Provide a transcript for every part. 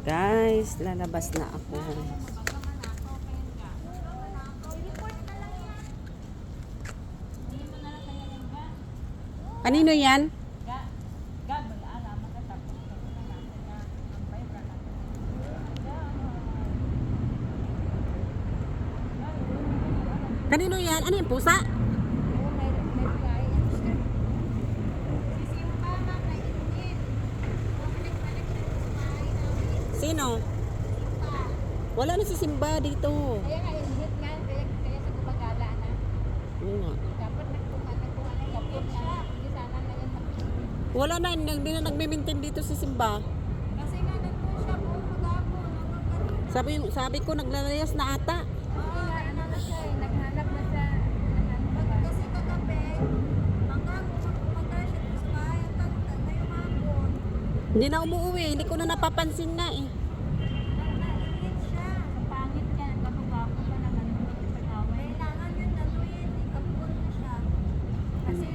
Guys, lalabas na ako. Kanino yan? Kanino yan? Ano yung pusa? Sino? Wala na si Simba dito. Kaya nga, inhit nga. Kaya sa gumagala na. Oo nga. Dapat nagkuha na kapot siya. Hindi sana na yan mag-inhit. Wala na, hindi na nagme-maintain dito si Simba. Kasi nga nagkuha siya po magapon. Sabi ko naglalayas na ata. Oo nga, ano na siya eh. Naghanap na siya. Kasi kagabi, hanggang pumunta siya sa bahay. Hanggang ngayong hapon. Hindi na umuwi, hindi ko na napapansin na eh. Nainhit siya. Sa pangit niya. Nagkapagwapo pa naman. Kailangan yun naluin. Ikapon na siya. Kasi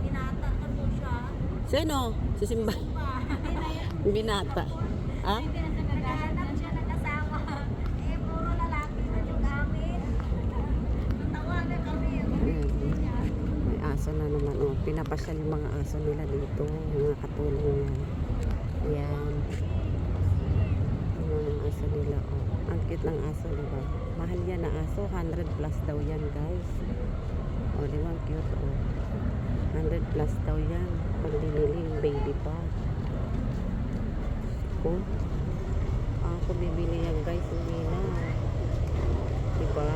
binata na po siya. Sino? Si Simba. Binata. Ha? Naghahanap siya ng asawa. Eh, puro lalaki na yung amin. Natawanan kami. May aso na naman. Oh, pinapasyal yung mga aso nila dito. Yung mga katulong yan. Ayan. Yung mga aso nila. Oh. Ang cute ng aso, diba? Mahal yan na aso. 100 plus daw yan, guys. Oh, diba? Ang cute, oh. 100 plus daw yan. Pag binili yung baby pa. Oh. Ako bibili yan, guys. Hindi na. Diba?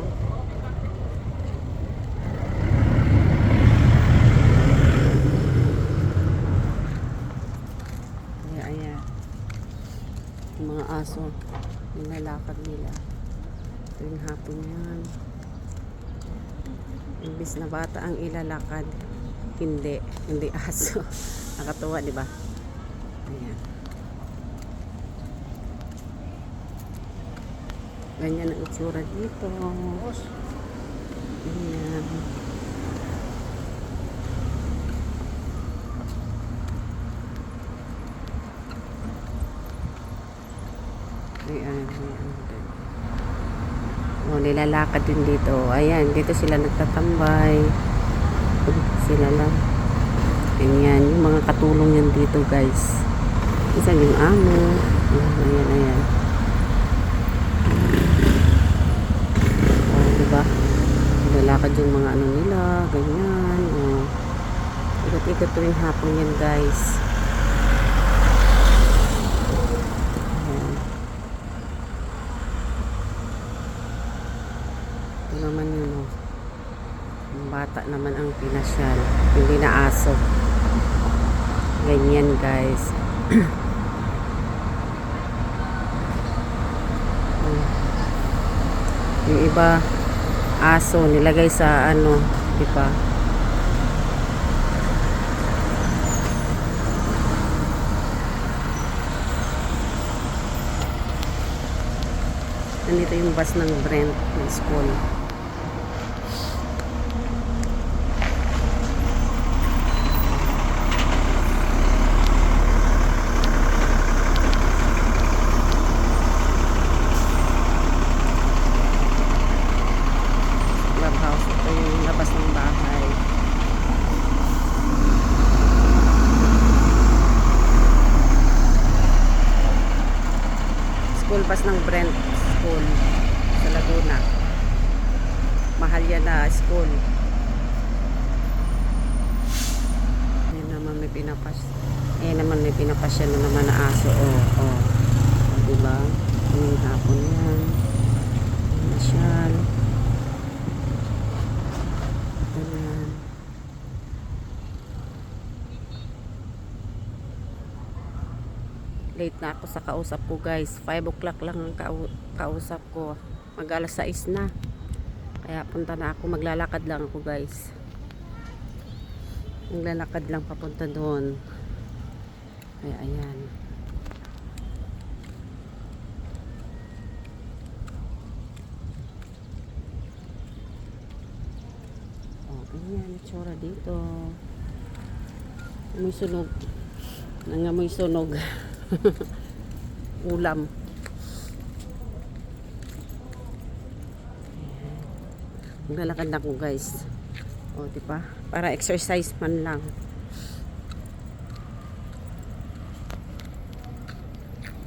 Ayan. Yung mga aso. Yung nalakad nila. Tuwing hapon yan. Imbis na bata ang ilalakad. Hindi aso. Nakatuwa, di ba? Ayan. Ganyan ang itsura dito. Ayan. Ayan. Oh, nilalakad din dito. Ayan, dito sila nagtatambay. Sila lang. Ayan, yung mga katulong yan dito, guys. Isa yung amo. Ayan. Oh, diba? Nilalakad yung mga ano nila. Ganyan. Oh. Ikot-ikot tuwing hapon yan, guys. Ito naman yun, oh. Yung bata naman ang pinasyal. Hindi na aso. Ganyan, guys. Yung iba, aso, nilagay sa ano, di ba? Nandito yung bus ng Brent ng school. Clubhouse. Ito yung labas ng bahay. School pass ng Brent School sa Laguna. Mahal yan na school. Ayan naman may pinapas. Ayan naman may pinapasya na naman na aso. Oh. Diba? Yung hapon yan. Masyal. Ayan. Late na ako sa kausap ko, guys. 5 o'clock lang ang kausap ko. Mag alas 6 na. Kaya punta na ako. Maglalakad lang ako, guys. Maglalakad lang papunta doon. Kaya ayan. Oh, ganyan. Itsura dito. May sunog. Nangamoy sunog. ulam. Maglalakad na ako guys. O, diba? Para exercise man lang.